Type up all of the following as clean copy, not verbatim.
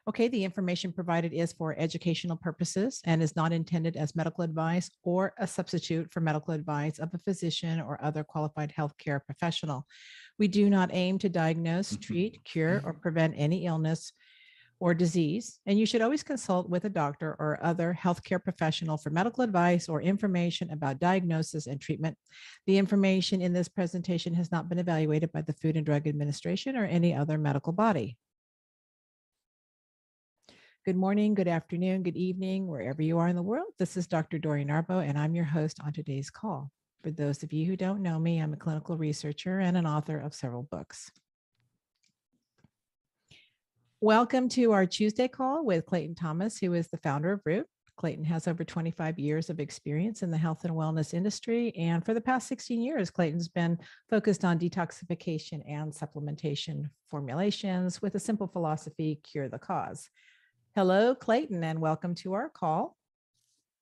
Okay, the information provided is for educational purposes and is not intended as medical advice or a substitute for medical advice of a physician or other qualified healthcare professional. We do not aim to diagnose, treat, cure, or prevent any illness or disease, and you should always consult with a doctor or other healthcare professional for medical advice or information about diagnosis and treatment. The information in this presentation has not been evaluated by the Food and Drug Administration or any other medical body. Good morning, good afternoon, good evening, wherever you are in the world. This is Dr. Dori Narbo, and I'm your host on today's call. For those of you who don't know me, I'm a clinical researcher and an author of several books. Welcome to our Tuesday call with Clayton Thomas, who is the founder of Root. Clayton has over 25 years of experience in the health and wellness industry. And for the past 16 years, Clayton's been focused on detoxification and supplementation formulations with a simple philosophy, cure the cause. Hello, Clayton, and welcome to our call.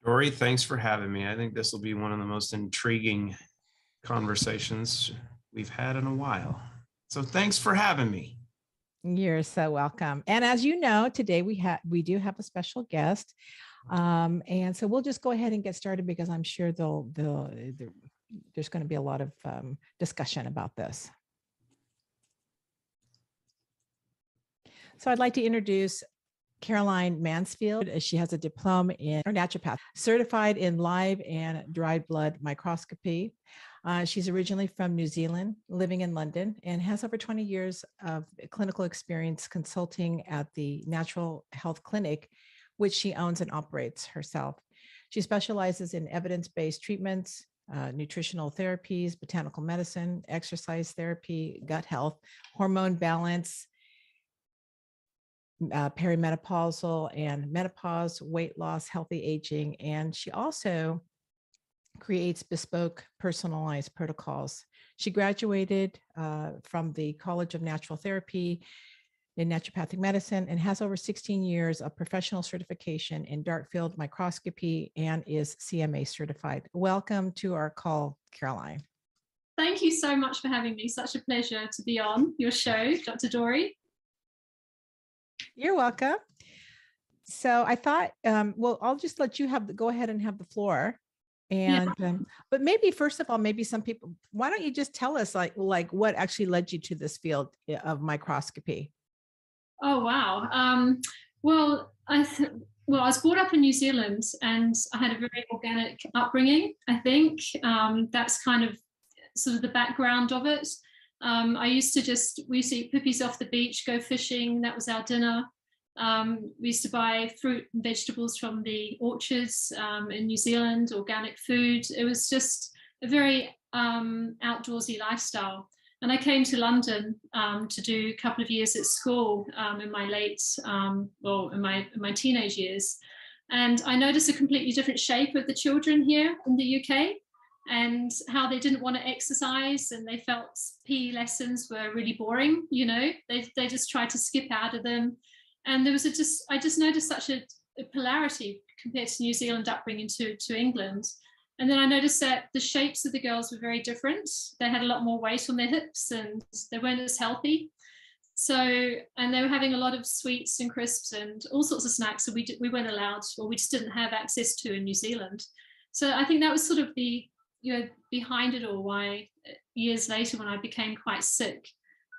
Dori, thanks for having me. I think this will be one of the most intriguing conversations we've had in a while. So thanks for having me. You're so welcome. And as you know, today we do have a special guest. And so we'll just go ahead and get started because I'm sure there's going to be a lot of discussion about this. So I'd like to introduce Carolyn Mansfield. She has a diploma in naturopathy, certified in live and dried blood microscopy. She's originally from New Zealand, living in London, and has over 20 years of clinical experience consulting at the Natural Health Clinic, which she owns and operates herself. She specializes in evidence-based treatments, nutritional therapies, botanical medicine, exercise therapy, gut health, hormone balance, perimenopausal and menopause, weight loss, healthy aging, and she also creates bespoke, personalized protocols. She graduated from the College of Natural Therapy in naturopathic medicine and has over 16 years of professional certification in dark field microscopy and is CMA certified. Welcome to our call, Carolyn. Thank you so much for having me. Such a pleasure to be on your show, Dr. Dori. You're welcome. So I thought, well, I'll just let you go ahead and have the floor. And, but maybe first of all, maybe some people, why don't you just tell us like what actually led you to this field of microscopy? Oh, wow. Well, I was brought up in New Zealand and I had a very organic upbringing. I think that's kind of sort of the background of it. We used to eat puppies off the beach, go fishing. That was our dinner. We used to buy fruit and vegetables from the orchards in New Zealand, organic food. It was just a very outdoorsy lifestyle. And I came to London to do a couple of years at school in my in my teenage years. And I noticed a completely different shape of the children here in the UK and how they didn't want to exercise and they felt PE lessons were really boring. You know, they just tried to skip out of them. And there was I just noticed such a polarity compared to New Zealand upbringing to England. And then I noticed that the shapes of the girls were very different. They had a lot more weight on their hips and they weren't as healthy. So, and they were having a lot of sweets and crisps and all sorts of snacks that we weren't allowed, or we just didn't have access to in New Zealand. So I think that was sort of the, behind it all, why years later when I became quite sick,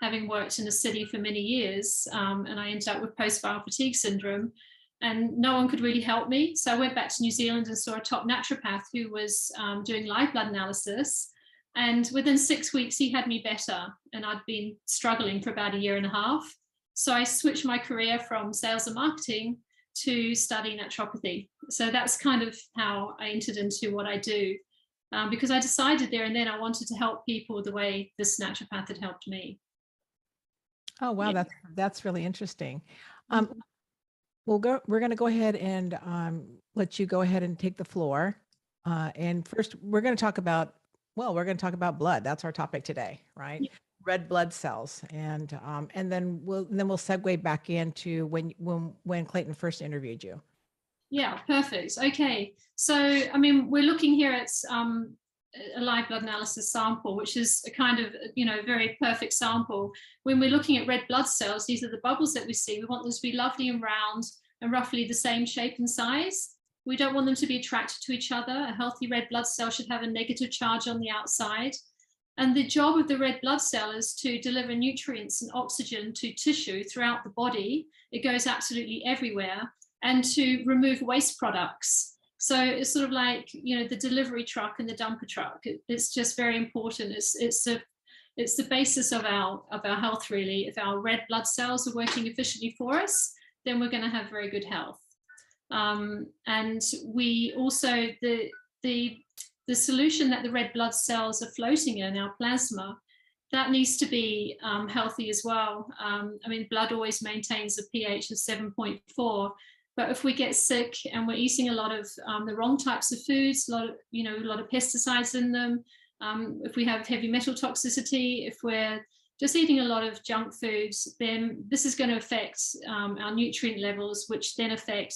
having worked in a city for many years, and I ended up with post-viral fatigue syndrome, and no one could really help me. So I went back to New Zealand and saw a top naturopath who was doing live blood analysis. And within 6 weeks, he had me better. And I'd been struggling for about 1.5 years. So I switched my career from sales and marketing to studying naturopathy. So that's kind of how I entered into what I do, because I decided there and then I wanted to help people the way this naturopath had helped me. Oh, wow. Yeah. That's really interesting. We're going to go ahead and let you go ahead and take the floor. And first, we're going to talk about blood. That's our topic today, right? Yeah. Red blood cells, and then we'll segue back into when Clayton first interviewed you. Yeah, perfect. Okay, so I mean, we're looking here at a live blood analysis sample, which is a kind of, very perfect sample. When we're looking at red blood cells, these are the bubbles that we see. We want them to be lovely and round and roughly the same shape and size. We don't want them to be attracted to each other. A healthy red blood cell should have a negative charge on the outside. And the job of the red blood cell is to deliver nutrients and oxygen to tissue throughout the body. It goes absolutely everywhere, and to remove waste products. So it's sort of like, the delivery truck and the dumper truck. It's just very important. It's the basis of our health, really. If our red blood cells are working efficiently for us, then we're going to have very good health. And we also, the solution that the red blood cells are floating in, our plasma, that needs to be healthy as well. Blood always maintains a pH of 7.4, but if we get sick and we're eating a lot of the wrong types of foods, a lot of pesticides in them, if we have heavy metal toxicity, if we're just eating a lot of junk foods, then this is going to affect our nutrient levels, which then affect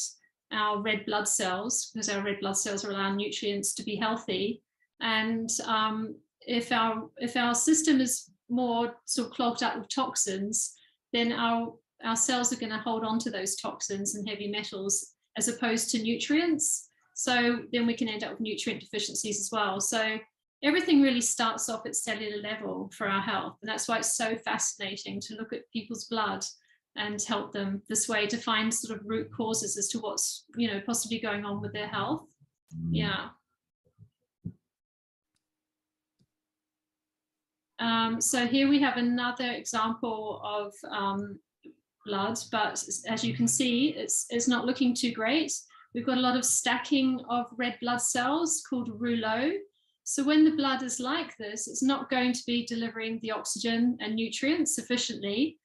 our red blood cells, because our red blood cells are allowing nutrients to be healthy. And if our system is more sort of clogged up with toxins, then our cells are going to hold on to those toxins and heavy metals as opposed to nutrients. So then we can end up with nutrient deficiencies as well. So everything really starts off at cellular level for our health. And that's why it's so fascinating to look at people's blood and help them this way to find sort of root causes as to what's, possibly going on with their health. Yeah. So here we have another example of blood, but as you can see, it's not looking too great. We've got a lot of stacking of red blood cells called rouleau. So when the blood is like this, it's not going to be delivering the oxygen and nutrients sufficiently.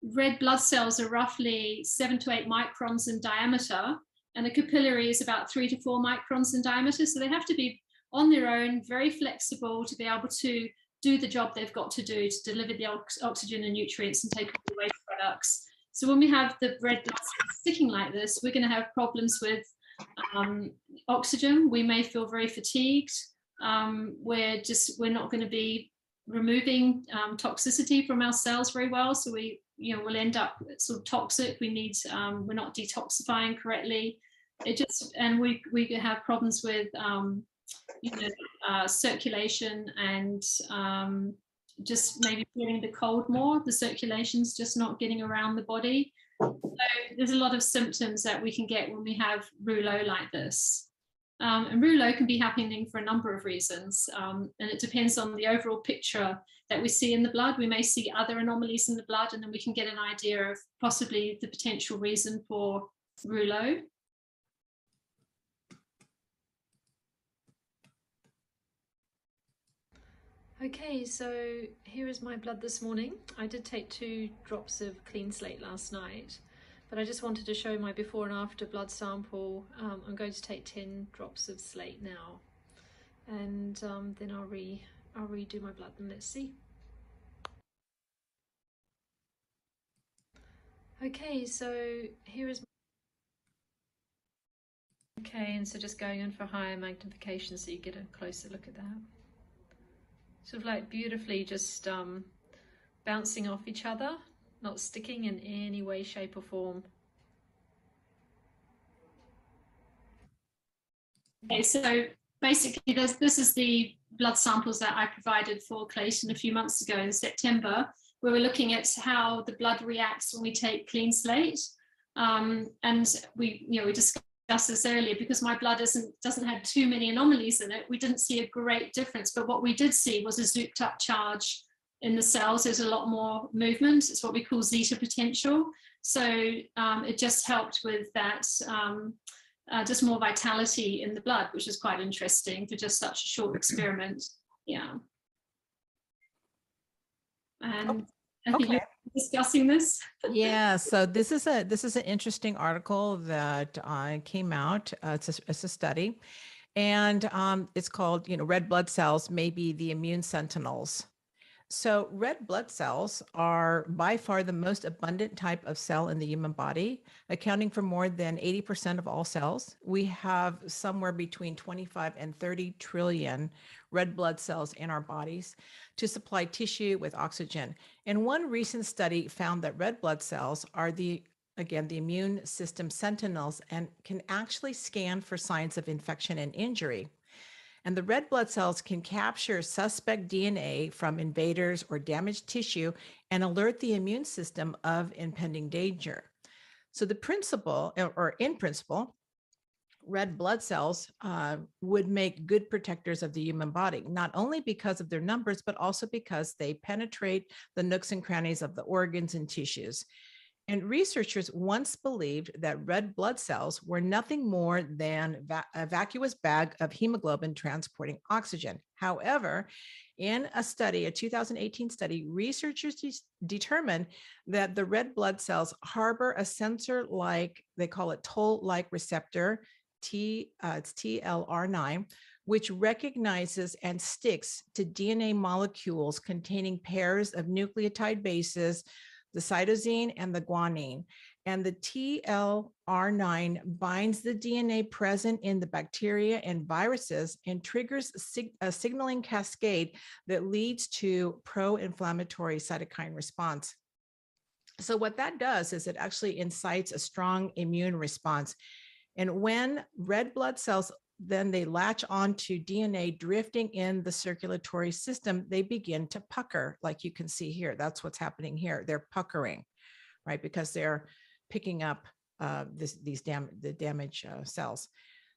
Red blood cells are roughly 7 to 8 microns in diameter, and a capillary is about 3 to 4 microns in diameter. So they have to be on their own, very flexible to be able to do the job they've got to do to deliver the oxygen and nutrients and take away the waste products. So when we have the red blood cells sticking like this, we're going to have problems with oxygen. We may feel very fatigued. We're not going to be removing toxicity from our cells very well. So we'll end up sort of toxic. We're not detoxifying correctly. And we have problems with circulation and just maybe feeling the cold more. The circulation's just not getting around the body. So there's a lot of symptoms that we can get when we have rouleau like this. And rouleau can be happening for a number of reasons. And it depends on the overall picture that we see in the blood. We may see other anomalies in the blood, and then we can get an idea of possibly the potential reason for rouleau. Okay, so here is my blood this morning. I did take 2 drops of Clean Slate last night, but I just wanted to show my before and after blood sample. I'm going to take 10 drops of Slate now, and then I'll redo my blood, and let's see. Okay, so here is. Okay, and so just going in for higher magnification so you get a closer look at that. Sort of like beautifully just bouncing off each other, not sticking in any way, shape or form. Okay, so basically this is the blood samples that I provided for Clayton a few months ago in September, where we're looking at how the blood reacts when we take Clean Slate. And we discussed this earlier, because my blood doesn't have too many anomalies in it. We didn't see a great difference, but what we did see was a zooped up charge in the cells. There's a lot more movement. It's what we call zeta potential. So it just helped with that, just more vitality in the blood, which is quite interesting for just such a short experiment. Yeah. And I think you're discussing this. Yeah, so this is an interesting article that came out. It's a study, and it's called, red blood cells may be the immune sentinels. So red blood cells are by far the most abundant type of cell in the human body, accounting for more than 80% of all cells. We have somewhere between 25 and 30 trillion red blood cells in our bodies to supply tissue with oxygen. And one recent study found that red blood cells are the immune system sentinels and can actually scan for signs of infection and injury. And the red blood cells can capture suspect DNA from invaders or damaged tissue and alert the immune system of impending danger. So the principle, or in principle, red blood cells would make good protectors of the human body, not only because of their numbers, but also because they penetrate the nooks and crannies of the organs and tissues. And researchers once believed that red blood cells were nothing more than a vacuous bag of hemoglobin transporting oxygen. However, in a study, a 2018 study, researchers determined that the red blood cells harbor a sensor-like, they call it toll-like receptor, it's TLR9, which recognizes and sticks to DNA molecules containing pairs of nucleotide bases, the cytosine and the guanine. And the TLR9 binds the DNA present in the bacteria and viruses and triggers a signaling cascade that leads to pro-inflammatory cytokine response. So what that does is it actually incites a strong immune response. And when red blood cells then they latch onto DNA drifting in the circulatory system, they begin to pucker, like you can see here. That's what's happening here. They're puckering, right? Because they're picking up the damaged cells.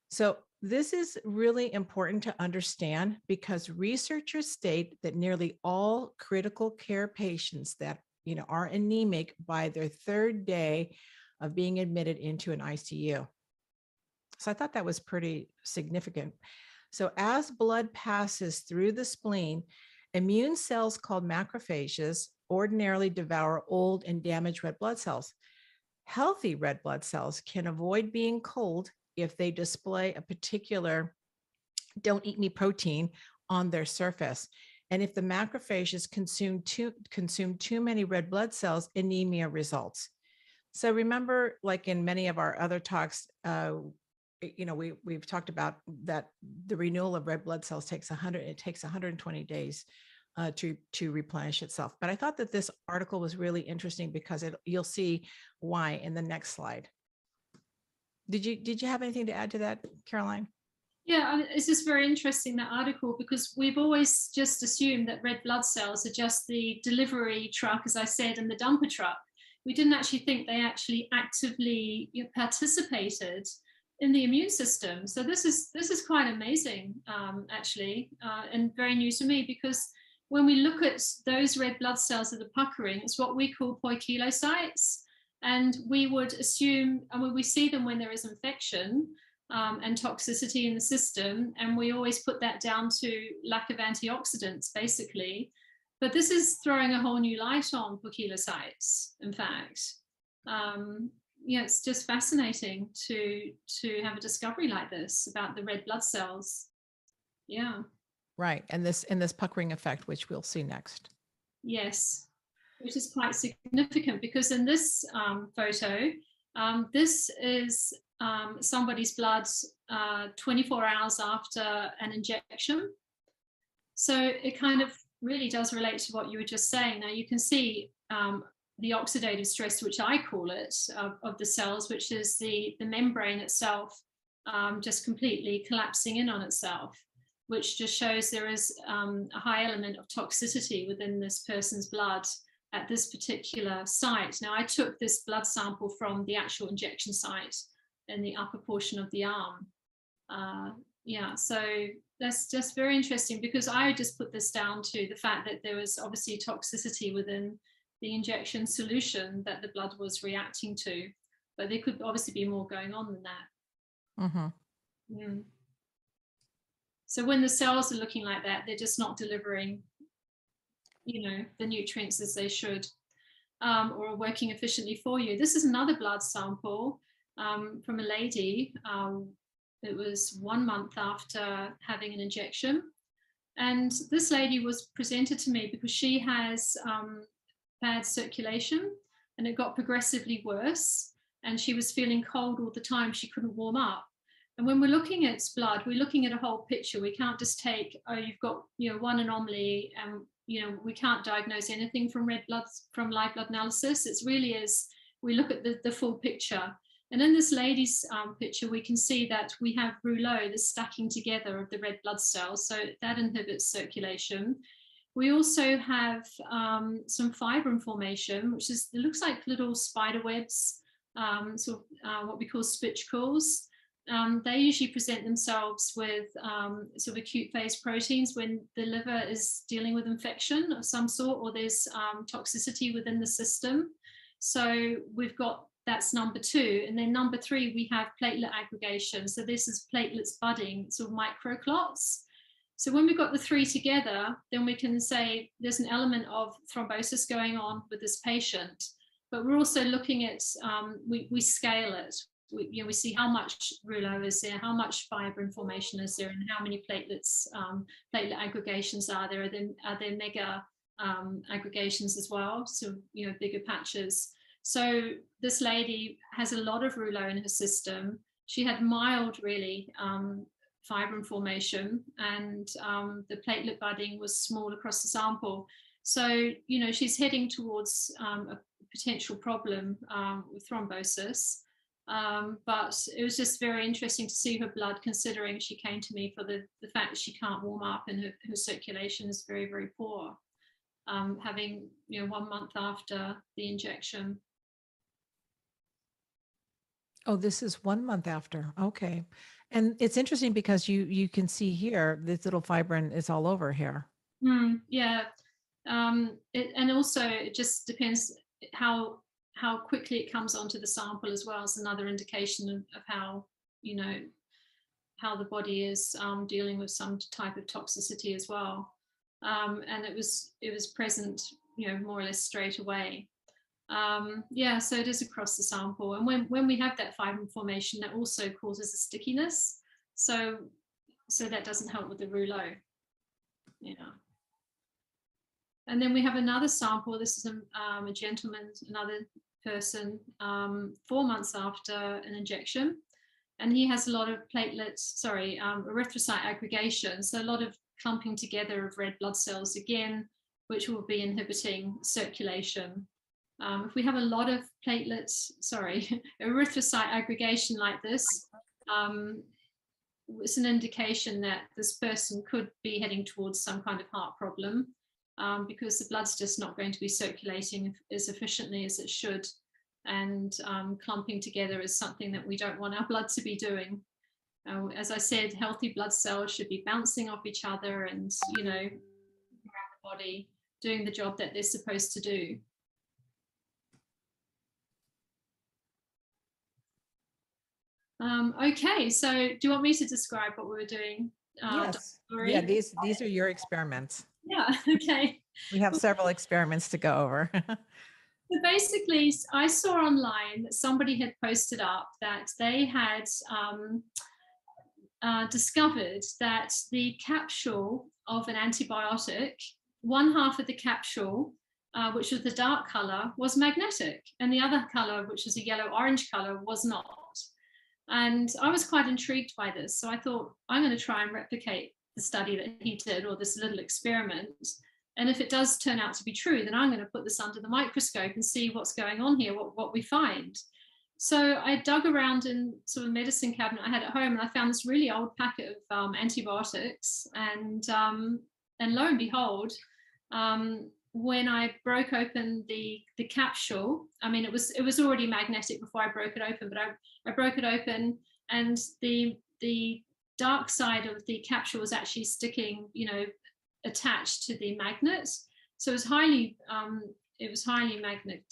So this is really important to understand because researchers state that nearly all critical care patients that are anemic by their third day of being admitted into an ICU. So I thought that was pretty significant. So as blood passes through the spleen, immune cells called macrophages ordinarily devour old and damaged red blood cells. Healthy red blood cells can avoid being cold if they display a particular don't eat me protein on their surface. And if the macrophages consume too many red blood cells, anemia results. So remember, like in many of our other talks, we've talked about that the renewal of red blood cells takes 120 days to replenish itself. But I thought that this article was really interesting because you'll see why in the next slide. Did you have anything to add to that, Caroline? Yeah, it's just very interesting, that article, because we've always just assumed that red blood cells are just the delivery truck, as I said, and the dumper truck. We didn't actually think they actually actively participated in the immune system. So this is quite amazing, actually, and very new to me, because when we look at those red blood cells that are puckering, it's what we call poikilocytes. And we would assume, and when we see them when there is infection and toxicity in the system, and we always put that down to lack of antioxidants, basically. But this is throwing a whole new light on poikilocytes, in fact. It's just fascinating to have a discovery like this about the red blood cells. Yeah. Right. And this puckering effect, which we'll see next. Yes, which is quite significant because in this photo, this is somebody's blood 24 hours after an injection. So it kind of really does relate to what you were just saying. Now you can see the oxidative stress, which I call it, of the cells, which is the membrane itself just completely collapsing in on itself, which just shows there is a high element of toxicity within this person's blood at this particular site. Now, I took this blood sample from the actual injection site in the upper portion of the arm. So that's just very interesting because I just put this down to the fact that there was obviously toxicity within the injection solution that the blood was reacting to, but there could obviously be more going on than that. Mm-hmm. Mm. So when the cells are looking like that, they're just not delivering, the nutrients as they should, or are working efficiently for you. This is another blood sample from a lady. It was 1 month after having an injection. And this lady was presented to me because she has bad circulation, and it got progressively worse. And she was feeling cold all the time. She couldn't warm up. And when we're looking at blood, we're looking at a whole picture. We can't just take, oh, you've got, one anomaly, and, we can't diagnose anything from red blood, from live blood analysis. It's really is, we look at the full picture. And in this lady's picture, we can see that we have rouleau, the stacking together of the red blood cells. So that inhibits circulation. We also have some fibrin formation, which is, it looks like little spider webs, what we call spicules. They usually present themselves with sort of acute phase proteins when the liver is dealing with infection of some sort, or there's toxicity within the system. So we've got, that's number 2. And then number 3, we have platelet aggregation. So this is platelets budding, sort of microclots. So when we've got the 3 together, then we can say there's an element of thrombosis going on with this patient. But we're also looking at, we scale it. We see how much rouleau is there, how much fibrin formation is there, and how many platelets, platelet aggregations are there. Are there mega aggregations as well? So, bigger patches. So this lady has a lot of rouleau in her system. She had mild, really, fibrin formation, and the platelet budding was small across the sample. So, she's heading towards a potential problem with thrombosis. But it was just very interesting to see her blood, considering she came to me for the fact that she can't warm up and her circulation is very, very poor, having 1 month after the injection. Oh, this is 1 month after. Okay. And it's interesting because you can see here, this little fibrin is all over here. Yeah. And also it just depends how quickly it comes onto the sample as well. Is another indication of how, how the body is dealing with some type of toxicity as well. And it was present, more or less straight away. So it is across the sample. And when we have that fibrin formation, that also causes a stickiness. So that doesn't help with the rouleau. And then we have another sample. This is a gentleman, another person, 4 months after an injection. And he has a lot of erythrocyte aggregation. So a lot of clumping together of red blood cells again, which will be inhibiting circulation. If we have a lot of erythrocyte aggregation like this, it's an indication that this person could be heading towards some kind of heart problem, because the blood's just not going to be circulating as efficiently as it should. And clumping together is something that we don't want our blood to be doing. As I said, healthy blood cells should be bouncing off each other and, around the body, doing the job that they're supposed to do. Okay, so do you want me to describe what we were doing? Yes. Yeah, these are your experiments. Yeah, okay. We have several experiments to go over. So basically, I saw online that somebody had posted up that they had discovered that the capsule of an antibiotic, one half of the capsule, which was the dark color, was magnetic, and the other color, which is a yellow-orange color, was not. And I was quite intrigued by this. So I thought, I'm going to try and replicate the study that he did, or this little experiment. And if it does turn out to be true, then I'm going to put this under the microscope and see what's going on here, what we find. So I dug around in sort of medicine cabinet I had at home, and I found this really old packet of antibiotics. And lo and behold, when I broke open the capsule, I mean, it was already magnetic before I broke it open, but I broke it open, and the dark side of the capsule was actually sticking, attached to the magnet. So it was highly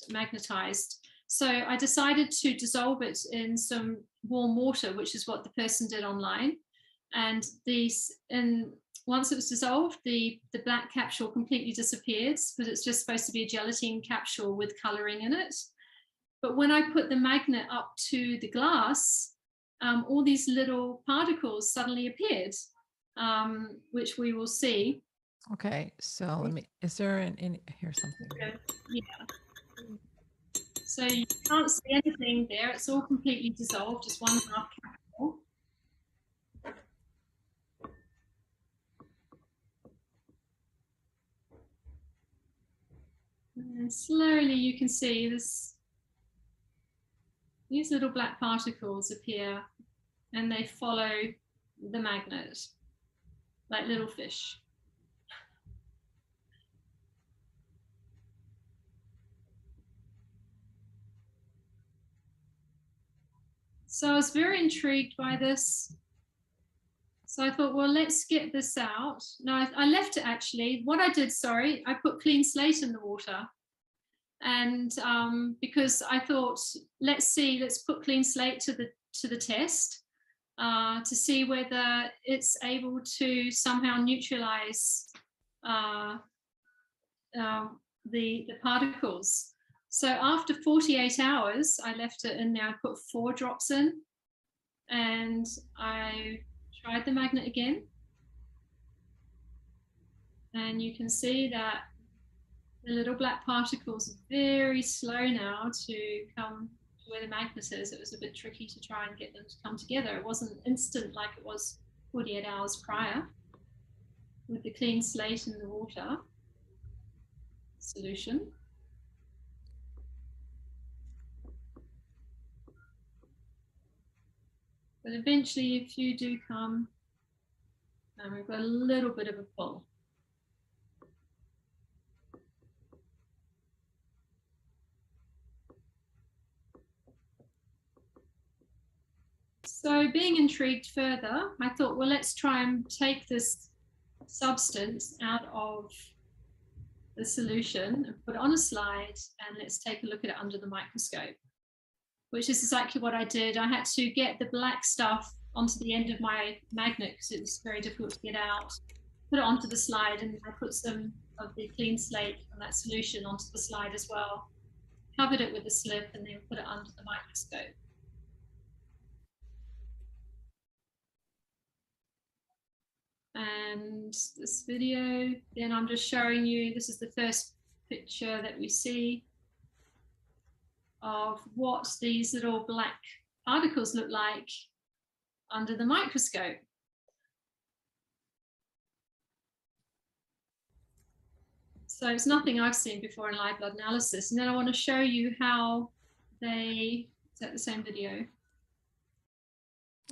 magnetized. So I decided to dissolve it in some warm water, which is what the person did online. And once it was dissolved, the black capsule completely disappeared, because it's just supposed to be a gelatin capsule with coloring in it. But when I put the magnet up to the glass, all these little particles suddenly appeared. which we will see. Okay, so let me, is there here's something. Yeah. So you can't see anything there. It's all completely dissolved, just 1/2 capsule. And slowly you can see these little black particles appear, and they follow the magnet like little fish. So I was very intrigued by this. So I thought, well, let's get this out. No, I left it actually. What I did, sorry, I put Clean Slate in the water. And because I thought, let's put Clean Slate to the test to see whether it's able to somehow neutralize the particles. So after 48 hours, I left it in there. I put 4 drops in, and I tried the magnet again. And you can see that the little black particles are very slow now to come to where the magnet is. It was a bit tricky to try and get them to come together. It wasn't instant like it was 48 hours prior with the Clean Slate in the water solution. But eventually a few do come, and we've got a little bit of a pull. So being intrigued further, I thought, well, let's try and take this substance out of the solution and put it on a slide, and let's take a look at it under the microscope, which is exactly what I did. I had to get the black stuff onto the end of my magnet because it was very difficult to get out, put it onto the slide, and I put some of the Clean Slate from that solution onto the slide as well, covered it with a slip, and then put it under the microscope. And this video, then I'm just showing you, this is the first picture that we see of what these little black particles look like under the microscope. So it's nothing I've seen before in live blood analysis. And then I want to show you how is that the same video?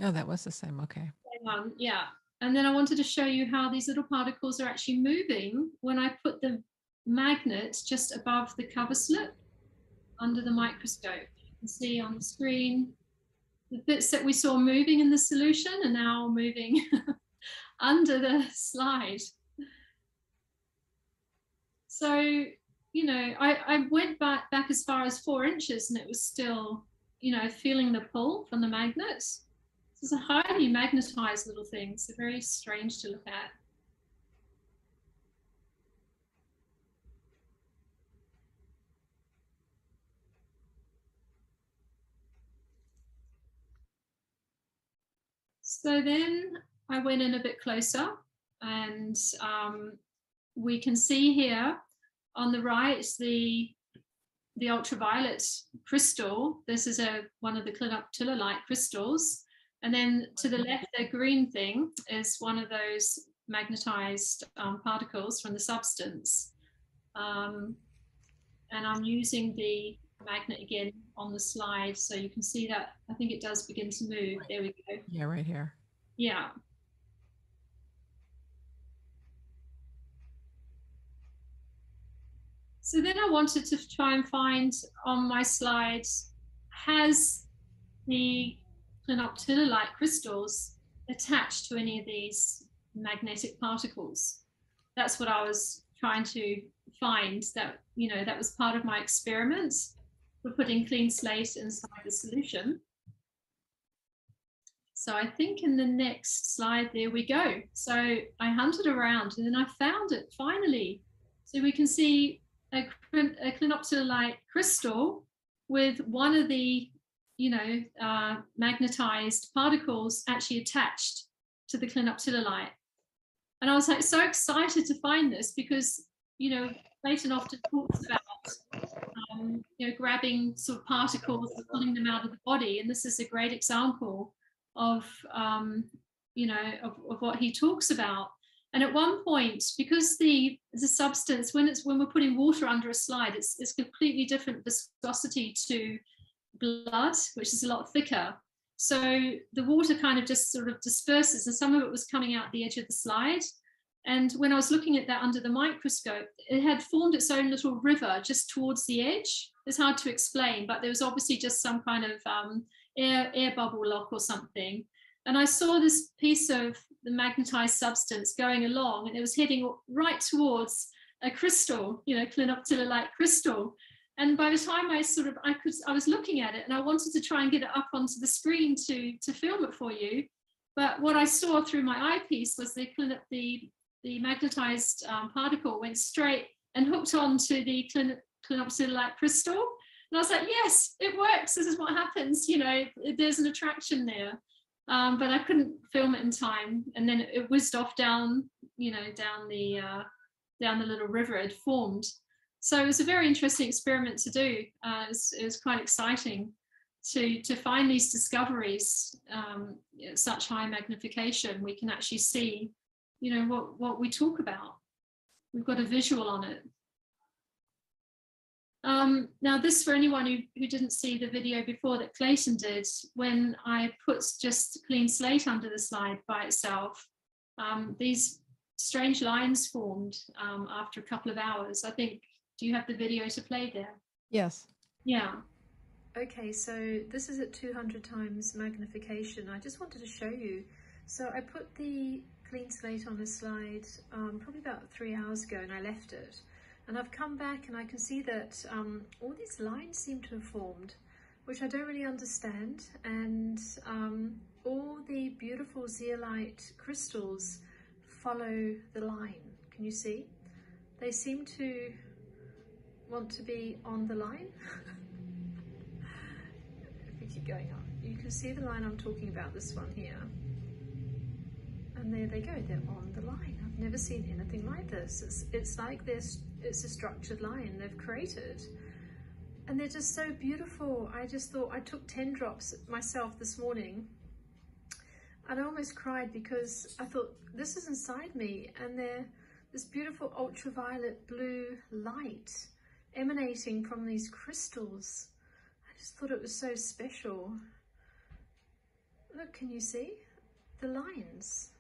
Oh, that was the same, okay. Yeah. And then I wanted to show you how these little particles are actually moving when I put the magnet just above the cover slip under the microscope. You can see on the screen the bits that we saw moving in the solution are now moving under the slide. So, you know, I went back as far as 4 inches, and it was still, you know, feeling the pull from the magnets. This is a highly magnetized little thing, so very strange to look at. So then I went in a bit closer, and we can see here on the right the ultraviolet crystal. This is one of the clinoptilolite crystals. And then to the left, the green thing is one of those magnetized particles from the substance. And I'm using the magnet again on the slide, so you can see that I think it does begin to move. There we go. Yeah, right here. Yeah. So then I wanted to try and find on my slides, has the clinoptilolite crystals attached to any of these magnetic particles? That's what I was trying to find. That, you know, that was part of my experiment for putting Clean Slate inside the solution. So I think in the next slide, there we go. So I hunted around, and then I found it finally. So we can see a clinoptilolite crystal with one of the, you know, magnetized particles actually attached to the clinoptilolite. And I was like so excited to find this because, you know, Clayton often talks about, you know, grabbing sort of particles and pulling them out of the body. And this is a great example of, you know, of what he talks about. And at one point, because the substance, when we're putting water under a slide, it's completely different viscosity to blood, which is a lot thicker. So the water kind of just sort of disperses, and some of it was coming out the edge of the slide. And when I was looking at that under the microscope, it had formed its own little river just towards the edge. It's hard to explain, but there was obviously just some kind of air bubble lock or something. And I saw this piece of the magnetized substance going along, and it was heading right towards a crystal, you know, clinoptila-like crystal. And by the time I was looking at it, and I wanted to try and get it up onto the screen to film it for you. But what I saw through my eyepiece was the magnetized particle went straight and hooked onto the clinoptila-like crystal. And I was like, yes, it works. This is what happens. You know, there's an attraction there. But I couldn't film it in time. And then it whizzed off down, you know, down the little river it formed. So it was a very interesting experiment to do. It was quite exciting to find these discoveries at such high magnification. We can actually see, you know, what we talk about. We've got a visual on it. Now this, for anyone who didn't see the video before that Clayton did, when I put just Clean Slate under the slide by itself, these strange lines formed after a couple of hours. I think, do you have the video to play there? Yes. Yeah. Okay, so this is at 200 times magnification. I just wanted to show you. So I put the Clean Slate on the slide probably about 3 hours ago, and I left it. And I've come back and I can see that all these lines seem to have formed, which I don't really understand. And all the beautiful zeolite crystals follow the line. Can you see? They seem to want to be on the line. If we keep going on, you can see the line I'm talking about, this one here. And there they go, they're on the line. I've never seen anything like this. It's like this, it's a structured line they've created. And they're just so beautiful. I just thought, I took 10 drops myself this morning, and I almost cried because I thought, this is inside me, and they're this beautiful ultraviolet blue light emanating from these crystals. I just thought it was so special. Look, can you see the lines?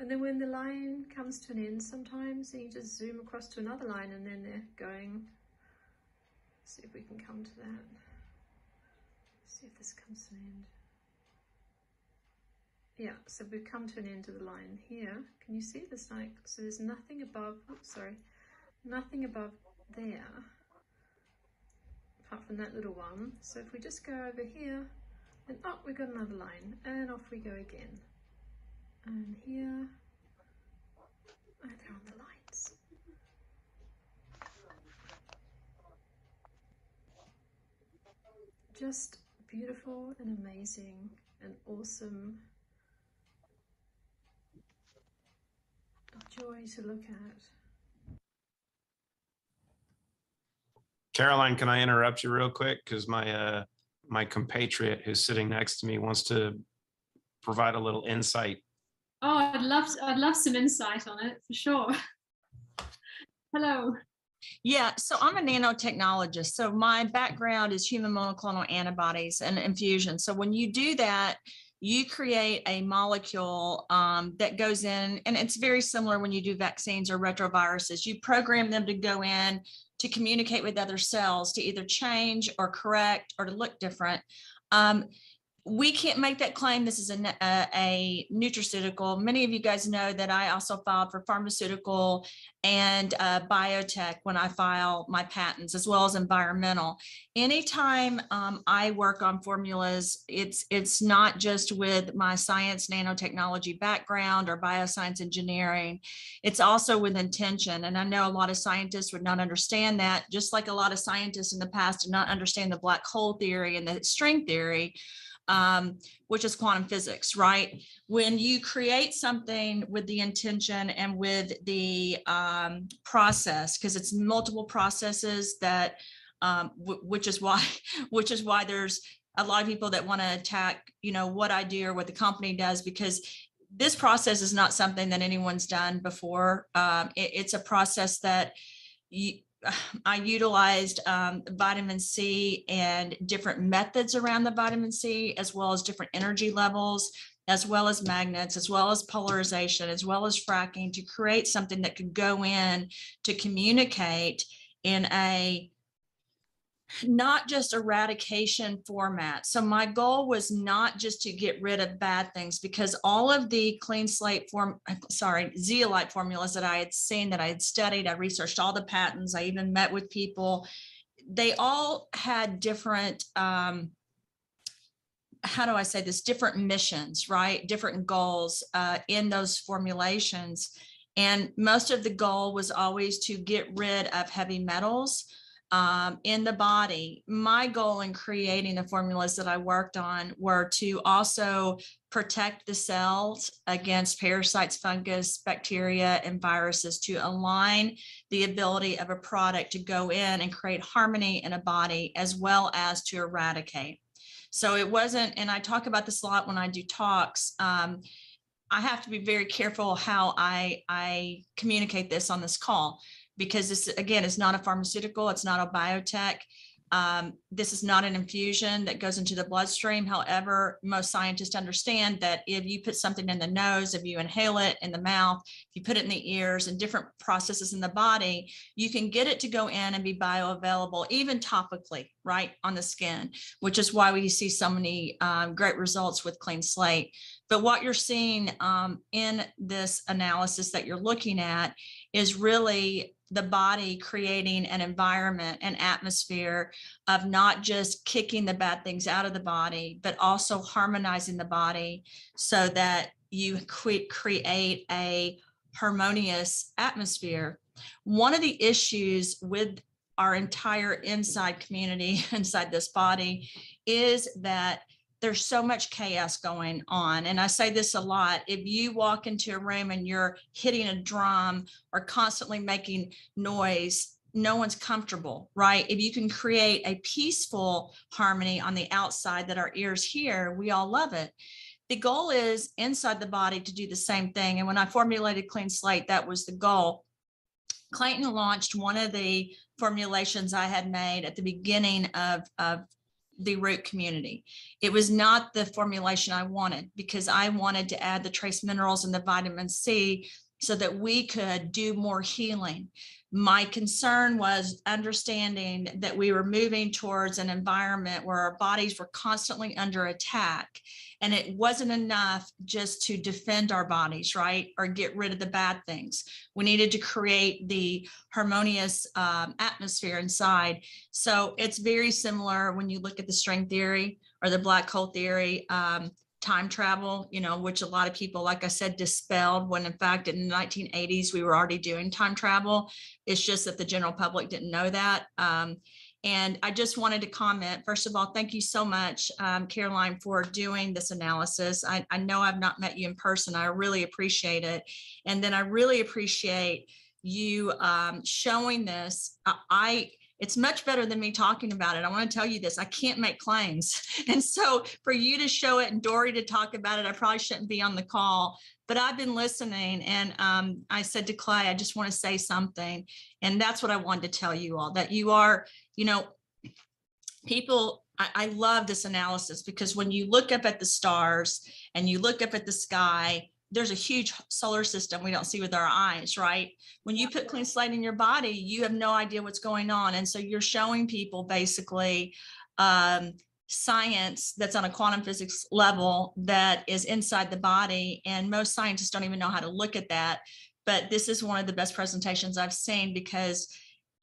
And then when the line comes to an end, sometimes you just zoom across to another line, and then they're going. Let's see if we can come to that. See if this comes to an end. Yeah, so we've come to an end of the line here. Can you see this? Like, so there's nothing above, oops, sorry, nothing above there, apart from that little one. So if we just go over here, and oh, we've got another line, and off we go again. And here, oh, they're on the lines. Just beautiful and amazing and awesome. A joy to look at. Caroline, can I interrupt you real quick? Because my compatriot who's sitting next to me wants to provide a little insight. Oh, I'd love some insight on it for sure. Hello. Yeah, so I'm a nanotechnologist. So my background is human monoclonal antibodies and infusion. So when you do that, you create a molecule that goes in, and it's very similar when you do vaccines or retroviruses. You program them to go in to communicate with other cells to either change or correct or to look different. We can't make that claim. This is a nutraceutical. Many of you guys know that I also filed for pharmaceutical and biotech when I file my patents, as well as environmental. Anytime I work on formulas, it's not just with my science nanotechnology background or bioscience engineering. It's also with intention. And I know a lot of scientists would not understand that, just like a lot of scientists in the past did not understand the black hole theory and the string theory. which is quantum physics, right? When you create something with the intention and with the process, because it's multiple processes that, which is why there's a lot of people that want to attack, what I do or what the company does, because this process is not something that anyone's done before. It's a process that I utilized vitamin C and different methods around the vitamin C, as well as different energy levels, as well as magnets, as well as polarization, as well as fracking, to create something that could go in to communicate in a not just eradication format. So my goal was not just to get rid of bad things, because all of the Clean Slate zeolite formulas that I had seen, that I had studied, I researched all the patents, I even met with people, they all had different, how do I say this, different missions, right? Different goals in those formulations. And most of the goal was always to get rid of heavy metals in the body. My goal in creating the formulas that I worked on were to also protect the cells against parasites, fungus, bacteria, and viruses, to align the ability of a product to go in and create harmony in a body, as well as to eradicate. So it wasn't, and I talk about this a lot when I do talks, I have to be very careful how I communicate this on this call, because this, again, is not a pharmaceutical, it's not a biotech. This is not an infusion that goes into the bloodstream. However, most scientists understand that if you put something in the nose, if you inhale it in the mouth, if you put it in the ears, and different processes in the body, you can get it to go in and be bioavailable, even topically, right, on the skin, which is why we see so many great results with Clean Slate. But what you're seeing in this analysis that you're looking at is really the body creating an environment, an atmosphere of not just kicking the bad things out of the body, but also harmonizing the body so that you create a harmonious atmosphere. One of the issues with our entire inside community, inside this body, is that there's so much chaos going on. And I say this a lot: if you walk into a room and you're hitting a drum or constantly making noise, no one's comfortable, right? If you can create a peaceful harmony on the outside that our ears hear, we all love it. The goal is inside the body to do the same thing. And when I formulated Clean Slate, that was the goal. Clayton launched one of the formulations I had made at the beginning of the root community. It was not the formulation I wanted, because I wanted to add the trace minerals and the vitamin C so that we could do more healing. My concern was understanding that we were moving towards an environment where our bodies were constantly under attack, and it wasn't enough just to defend our bodies, right, or get rid of the bad things. We needed to create the harmonious atmosphere inside. So it's very similar when you look at the string theory or the black hole theory. Time travel, which a lot of people, like I said, dispelled, when in fact in the 1980s we were already doing time travel. It's just that the general public didn't know that. And I just wanted to comment, first of all, thank you so much, Caroline, for doing this analysis. I know I've not met you in person. I really appreciate it. And then I really appreciate you showing this. It's much better than me talking about it. I want to tell you this: I can't make claims. And so for you to show it and Dory to talk about it, I probably shouldn't be on the call, but I've been listening. And I said to Clay, I just want to say something. And that's what I wanted to tell you all, that you are, people, I love this analysis, because when you look up at the stars and you look up at the sky, there's a huge solar system we don't see with our eyes, right? When you put Clean Slate in your body, you have no idea what's going on. And so you're showing people basically science that's on a quantum physics level that is inside the body. And most scientists don't even know how to look at that. But this is one of the best presentations I've seen, because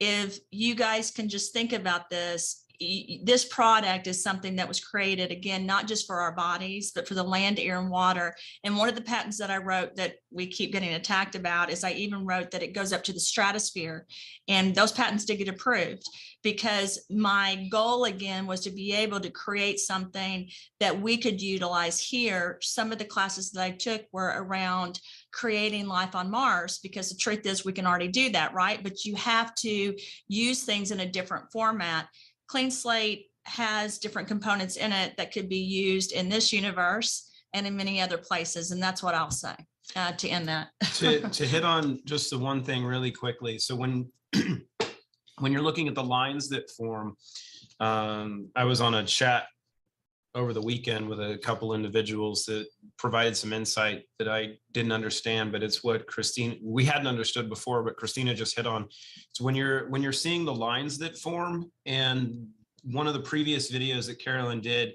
if you guys can just think about this, this product is something that was created, again, not just for our bodies, but for the land, air, and water. And one of the patents that I wrote that we keep getting attacked about is I even wrote that it goes up to the stratosphere. And those patents did get approved because my goal, again, was to be able to create something that we could utilize here. Some of the classes that I took were around creating life on Mars, because the truth is we can already do that, right? But you have to use things in a different format. Clean Slate has different components in it that could be used in this universe and in many other places. And that's what I'll say to end that. to hit on just the one thing really quickly. So when you're looking at the lines that form, I was on a chat over the weekend with a couple individuals that provided some insight that I didn't understand, but it's what we hadn't understood before, but Christina just hit on. So when you're seeing the lines that form, and one of the previous videos that Carolyn did,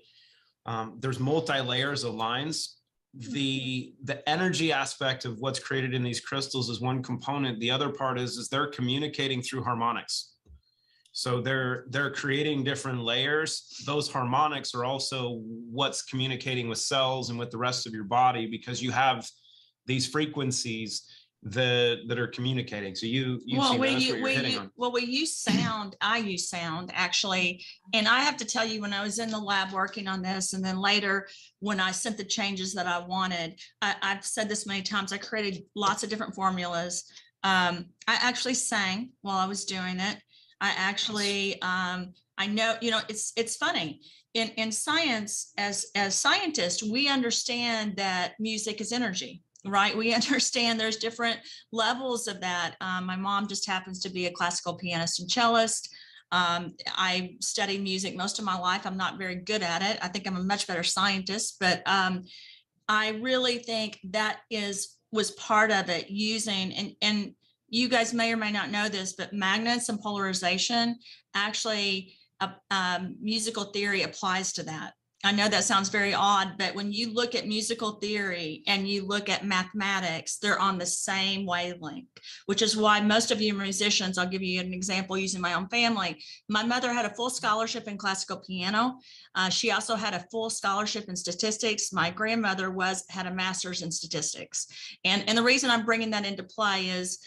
there's multi-layers of lines. The energy aspect of what's created in these crystals is one component. The other part is they're communicating through harmonics. So they're creating different layers. Those harmonics are also what's communicating with cells and with the rest of your body, because you have these frequencies that are communicating. So we use sound. I use sound actually. And I have to tell you, when I was in the lab working on this, and then later when I sent the changes that I wanted, I've said this many times, I created lots of different formulas. I actually sang while I was doing it. I actually, I know, it's funny in science, as scientists, we understand that music is energy, right? We understand there's different levels of that. My mom just happens to be a classical pianist and cellist. I studied music most of my life. I'm not very good at it. I think I'm a much better scientist, but I really think that was part of it, using, and you guys may or may not know this, but magnets and polarization, actually, musical theory applies to that. I know that sounds very odd, but when you look at musical theory and you look at mathematics, they're on the same wavelength, which is why most of you musicians, I'll give you an example using my own family. My mother had a full scholarship in classical piano. She also had a full scholarship in statistics. My grandmother had a master's in statistics. And the reason I'm bringing that into play is,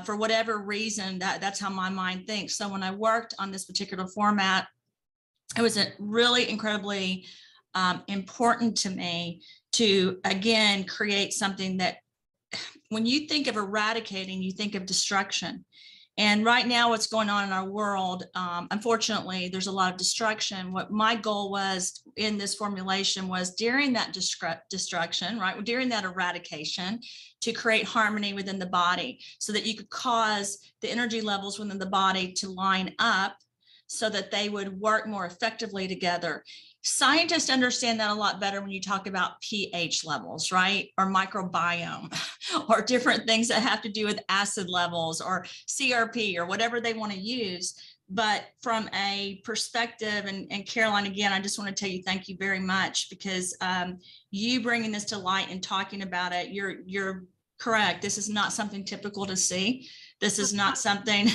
for whatever reason, that's how my mind thinks. So when I worked on this particular format, it was really incredibly important to me to, again, create something that, when you think of eradicating, you think of destruction. And right now, what's going on in our world, unfortunately, there's a lot of destruction. What my goal was in this formulation was, during that destruction, right, during that eradication, to create harmony within the body, so that you could cause the energy levels within the body to line up so that they would work more effectively together. Scientists understand that a lot better when you talk about pH levels, right? Or microbiome, or different things that have to do with acid levels or CRP or whatever they want to use. But from a perspective, and Caroline, again, I just want to tell you, thank you very much, because you bringing this to light and talking about it, you're correct. This is not something typical to see. This is not something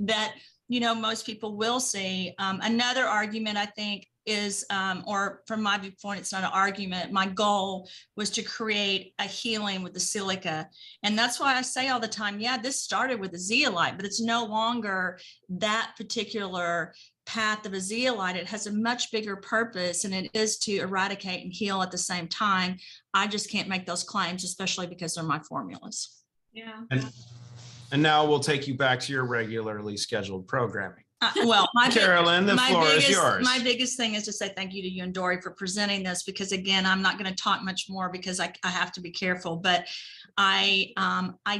that, most people will see. Another argument, I think, is, or from my viewpoint, it's not an argument. My goal was to create a healing with the silica. And that's why I say all the time, yeah, this started with a zeolite, but it's no longer that particular path of a zeolite. It has a much bigger purpose, and it is to eradicate and heal at the same time. I just can't make those claims, especially because they're my formulas. Yeah. And now we'll take you back to your regularly scheduled programming. Carolyn, the floor is yours. My biggest thing is to say thank you to you and Dory for presenting this, because, again, I'm not going to talk much more because I have to be careful. But I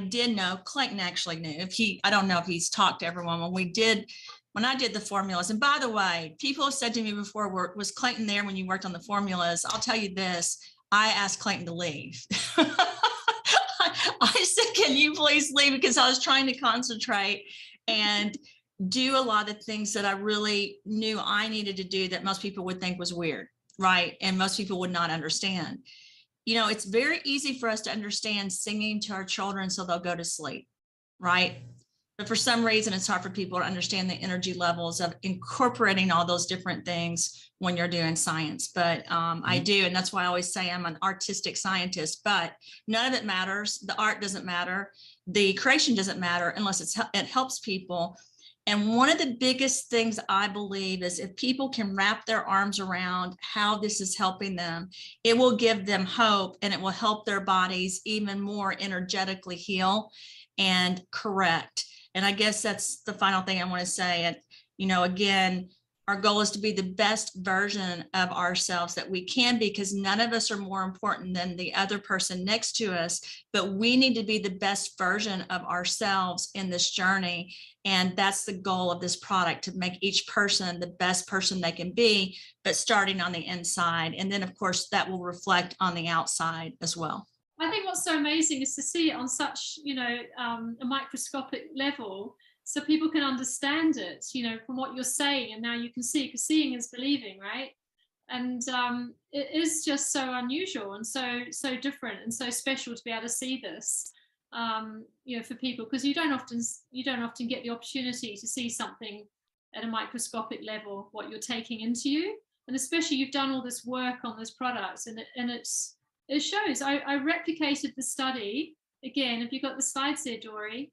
did know, Clayton actually knew. I don't know if he's talked to everyone when I did the formulas. And by the way, people have said to me before, was Clayton there when you worked on the formulas? I'll tell you this, I asked Clayton to leave. I said, can you please leave? Because I was trying to concentrate and do a lot of things that I really knew I needed to do that most people would think was weird, right? And most people would not understand. It's very easy for us to understand singing to our children so they'll go to sleep, right? But for some reason, it's hard for people to understand the energy levels of incorporating all those different things when you're doing science. But I do, and that's why I always say I'm an artistic scientist, but none of it matters. The art doesn't matter. The creation doesn't matter unless it helps people. And one of the biggest things I believe is if people can wrap their arms around how this is helping them, it will give them hope, and it will help their bodies even more energetically heal and correct. And I guess that's the final thing I want to say. And, you know, again, our goal is to be the best version of ourselves that we can be, because none of us are more important than the other person next to us, but we need to be the best version of ourselves in this journey. And that's the goal of this product, to make each person the best person they can be, but starting on the inside. And then, of course, that will reflect on the outside as well. I think what's so amazing is to see it on such, you know, a microscopic level, so people can understand it, you know, from what you're saying, and now you can see, because seeing is believing, right? And it is just so unusual and so different and so special to be able to see this, you know, for people, because you don't often get the opportunity to see something at a microscopic level, what you're taking into you, and especially you've done all this work on this product, and it shows. I replicated the study again. Have you got the slides there, Dory?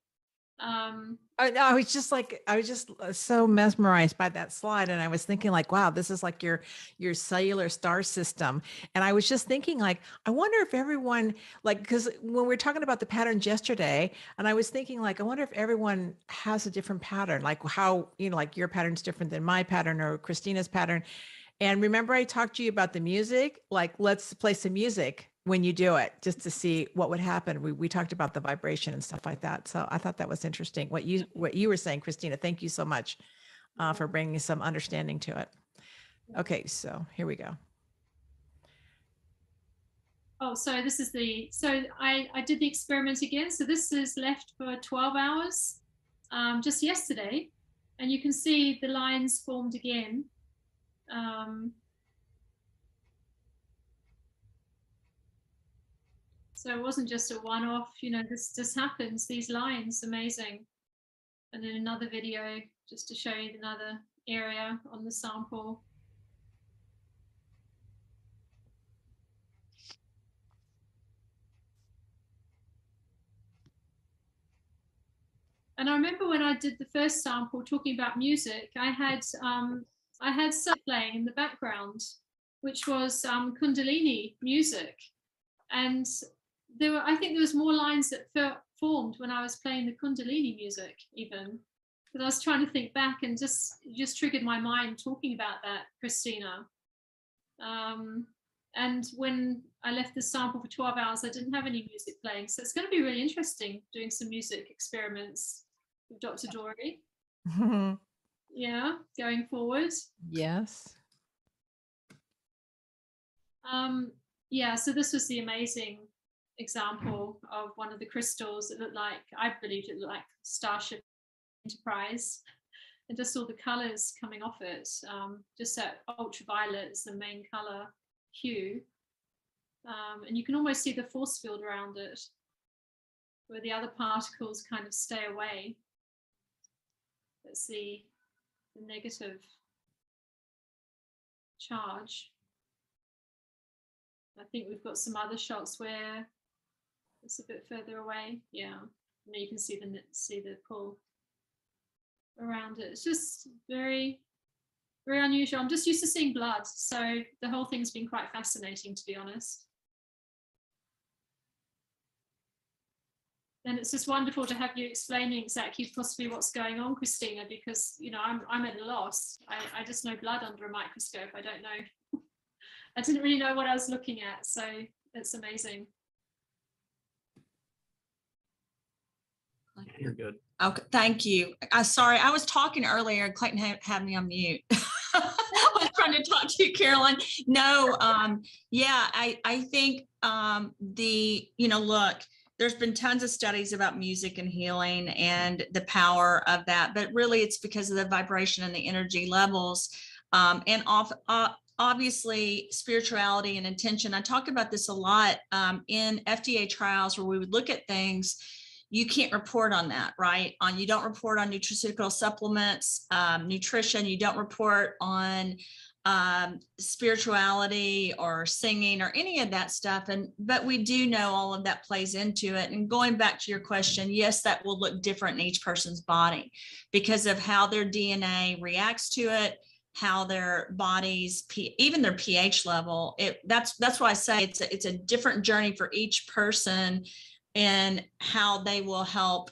I was just so mesmerized by that slide, and I was thinking like, wow, this is like your cellular star system. And I was just thinking like, I wonder if everyone, like, because when we were talking about the patterns yesterday, and I was thinking like, I wonder if everyone has a different pattern, like how, you know, like your pattern's different than my pattern or Christina's pattern. And remember, I talked to you about the music, like, let's play some music when you do it, just to see what would happen. We talked about the vibration and stuff like that. So I thought that was interesting. What you were saying, Christina, thank you so much for bringing some understanding to it. Okay, so here we go. Oh, so this is I did the experiment again. So this is left for 12 hours, just yesterday. And you can see the lines formed again. So it wasn't just a one-off, you know, this happens, these lines, amazing. And then another video just to show you another area on the sample. And I remember when I did the first sample talking about music, I had something playing in the background, which was Kundalini music. And I think there was more lines that formed when I was playing the Kundalini music, even, because I was trying to think back, and just triggered my mind talking about that, Christina. And when I left the sample for 12 hours, I didn't have any music playing. So it's going to be really interesting doing some music experiments with Dr. Dory. Yeah, going forward. Yes. Yeah, so this was the amazing example of one of the crystals. It looked like, I believed it looked like Starship Enterprise, and just all the colors coming off it. Just that ultraviolet is the main color hue. And you can almost see the force field around it, where the other particles kind of stay away. Let's see the negative charge. I think we've got some other shots where it's a bit further away. Yeah, and you can see the pull around it. It's just very, very unusual. I'm just used to seeing blood, so the whole thing's been quite fascinating, to be honest. And it's just wonderful to have you explaining exactly possibly what's going on, Christina, because, you know, I'm at a loss. I just know blood under a microscope. I don't know. I didn't really know what I was looking at, so it's amazing. You're good. Okay, thank you. Sorry, I was talking earlier. Clayton had me on mute. I was trying to talk to you, Carolyn. No, yeah, I think look, there's been tons of studies about music and healing and the power of that, but really it's because of the vibration and the energy levels, and obviously spirituality and intention. I talk about this a lot in FDA trials, where we would look at things you can't report on that, right? You don't report on nutraceutical supplements, nutrition. You don't report on spirituality or singing or any of that stuff. But we do know all of that plays into it. And going back to your question, yes, that will look different in each person's body because of how their DNA reacts to it, how their bodies, even their pH level. That's why I say it's a different journey for each person and how they will help,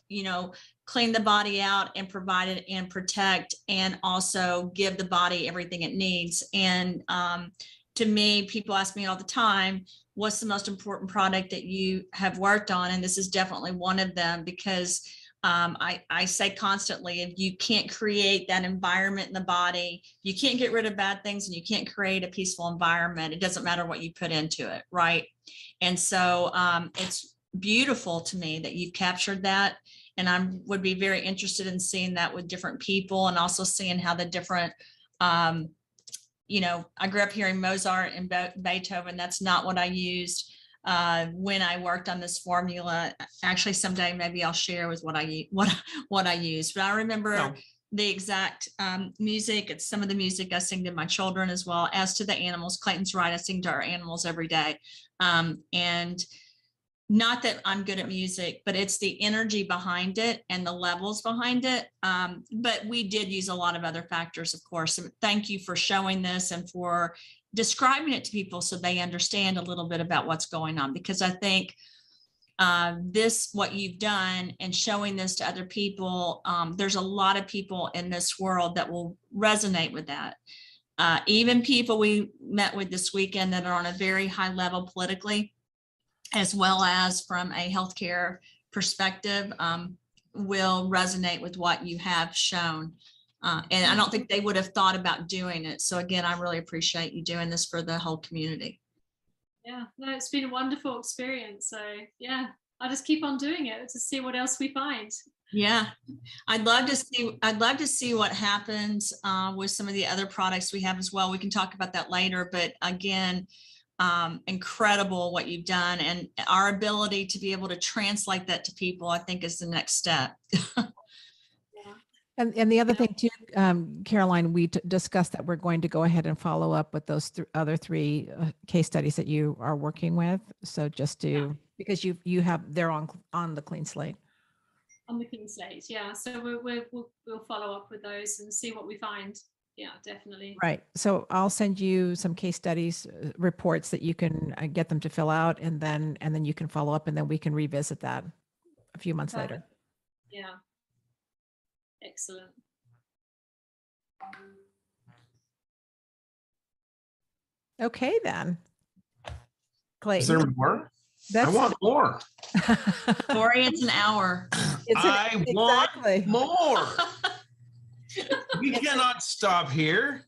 clean the body out and provide it and protect and also give the body everything it needs. And to me, people ask me all the time, what's the most important product that you have worked on? And this is definitely one of them because I say constantly, if you can't create that environment in the body, you can't get rid of bad things and you can't create a peaceful environment. It doesn't matter what you put into it, right? And so it's beautiful to me that you've captured that. And I would be very interested in seeing that with different people and also seeing how the different, I grew up hearing Mozart and Beethoven. That's not what I used when I worked on this formula. Actually, someday maybe I'll share with what I used. But I remember the exact music. It's some of the music I sing to my children as well as to the animals. Clayton's right. I sing to our animals every day. And not that I'm good at music, but it's the energy behind it and the levels behind it. But we did use a lot of other factors, of course. And thank you for showing this and for describing it to people so they understand a little bit about what's going on. Because I think what you've done and showing this to other people, there's a lot of people in this world that will resonate with that. Even people we met with this weekend that are on a very high level politically, as well as from a healthcare perspective, will resonate with what you have shown. And I don't think they would have thought about doing it. So again, I really appreciate you doing this for the whole community. Yeah, no, it's been a wonderful experience. So yeah, I'll just keep on doing it to see what else we find. Yeah, I'd love to see what happens with some of the other products we have as well. We can talk about that later, but again, incredible what you've done, and our ability to be able to translate that to people, I think, is the next step. And the other thing too, Caroline, we discussed that we're going to go ahead and follow up with those other three case studies that you are working with. So just to, because they're on the Clean Slate. On the Clean Slate, yeah. So we'll follow up with those and see what we find. Yeah, definitely. Right. So I'll send you some case studies, reports that you can get them to fill out, and then you can follow up, and then we can revisit that a few months later. Yeah. Excellent. Okay, then. Clayton. Is there more? I want more. Lori, it's an hour. I want more. We cannot stop here.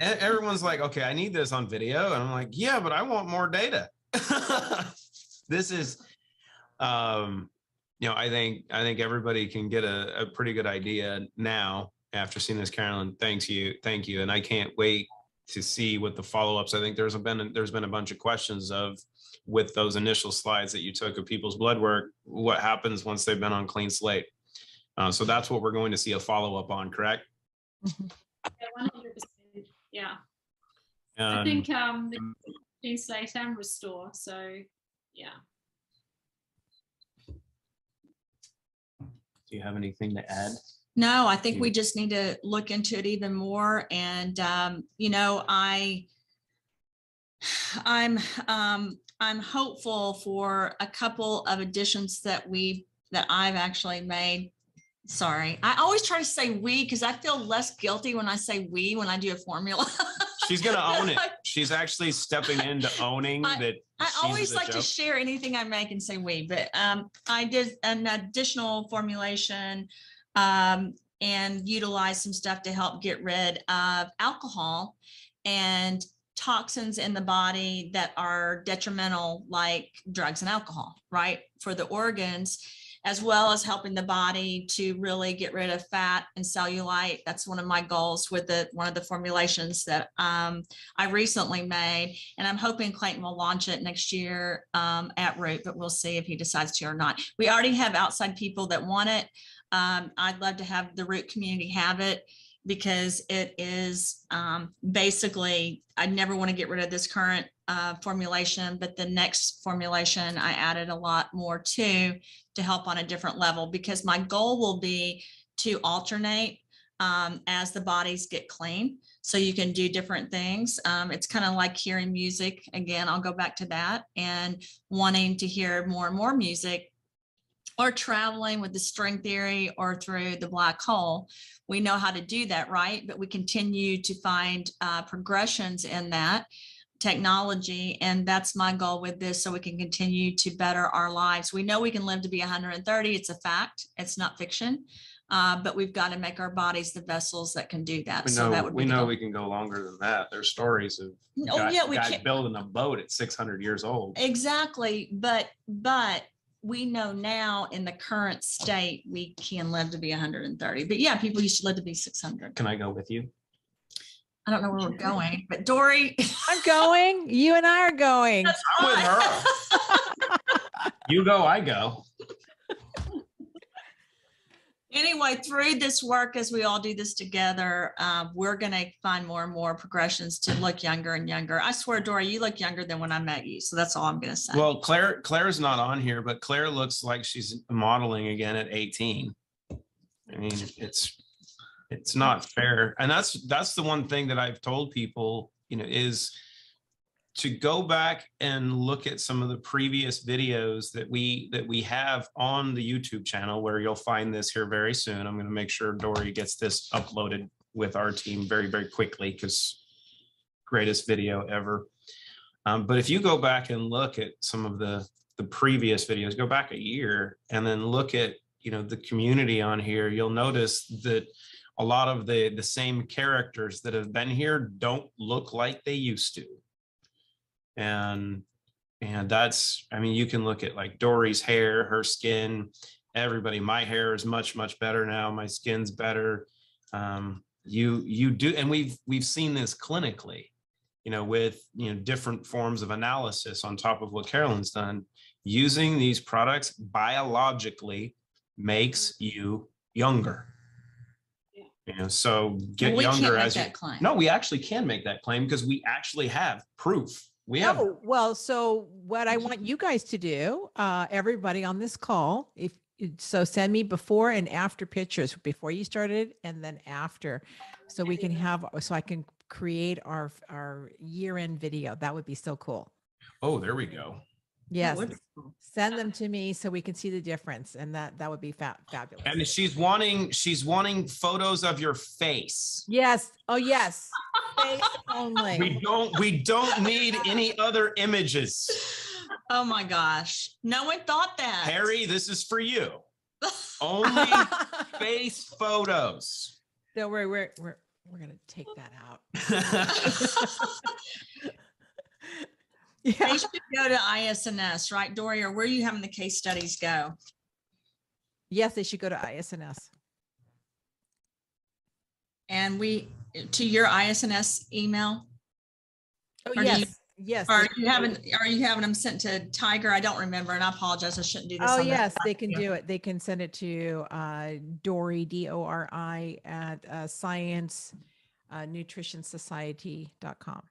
Everyone's like, okay, I need this on video. And I'm like, yeah, but I want more data. This is, I think everybody can get a pretty good idea now after seeing this, Carolyn. Thank you. And I can't wait to see what the follow-ups. I think there's been a bunch of questions with those initial slides that you took of people's blood work, what happens once they've been on Clean Slate. So that's what we're going to see a follow-up on, correct? Yeah, 100%. Yeah. I think the Clean Slate and Restore. So yeah. Do you have anything to add? No, I think we just need to look into it even more. And I'm hopeful for a couple of additions that I've actually made. Sorry, I always try to say we because I feel less guilty when I say we when I do a formula. She's gonna own it. She's actually stepping into owning that. I always like to share anything I make and say we, but I did an additional formulation and utilize some stuff to help get rid of alcohol and toxins in the body that are detrimental, like drugs and alcohol, right, for the organs. as well as helping the body to really get rid of fat and cellulite. That's one of my goals with one of the formulations that I recently made, and I'm hoping Clayton will launch it next year at Root, but we'll see if he decides to or not. We already have outside people that want it. I'd love to have the Root community have it, because it is basically, I never want to get rid of this current formulation, but the next formulation I added a lot more to help on a different level, because my goal will be to alternate as the bodies get clean. So you can do different things. It's kind of like hearing music. Again, I'll go back to that, and wanting to hear more and more music, or traveling with the string theory or through the black hole. We know how to do that, right? But we continue to find progressions in that technology. And that's my goal with this, so we can continue to better our lives. We know we can live to be 130. It's a fact. It's not fiction. But we've got to make our bodies the vessels that can do that. So that would be we know we can go longer than that. There's stories of guys building a boat at 600 years old. Exactly. But we know now in the current state, we can live to be 130. But yeah, people used to live to be 600. Can I go with you? I don't know where we're going, but Dory. I'm going. You and I are going. I'm with her. You go, I go. Anyway, through this work, as we all do this together, we're going to find more and more progressions to look younger and younger. I swear, Dory, you look younger than when I met you. So that's all I'm going to say. Well, Claire's not on here, but Claire looks like she's modeling again at 18. I mean, it's not fair. And that's the one thing that I've told people, is to go back and look at some of the previous videos that we have on the YouTube channel, where you'll find this here very soon. I'm going to make sure Dory gets this uploaded with our team very, very quickly, because greatest video ever. But if you go back and look at some of the previous videos, go back a year and then look at, the community on here, you'll notice that a lot of the same characters that have been here don't look like they used to. And that's, I mean, you can look at like Dory's hair, her skin, everybody. My hair is much, much better now. My skin's better. You do, and we've seen this clinically, with different forms of analysis on top of what Carolyn's done. Using these products biologically makes you younger. So get younger as you. No, we actually can make that claim, because we actually have proof. Well, so what I want you guys to do, everybody on this call, send me before and after pictures, before you started and then after, so I can create our year-end video. That would be so cool. Oh, there we go. Yes. Send them to me so we can see the difference, and that would be fabulous. And she's wanting photos of your face. Yes. Oh, yes. Face only. We don't need any other images. Oh my gosh. No one thought that. Harry, this is for you. Only face photos. Don't worry, we're gonna take that out. Yeah. They should go to ISNS, right, Dory? Or where are you having the case studies go? Yes, they should go to ISNS. And to your ISNS email? Oh, yes. Yes. Are you having them sent to Tiger? I don't remember, and I apologize. I shouldn't do this. Oh, yes, they can do it. They can send it to Dory, DORI at science nutritionsociety.com.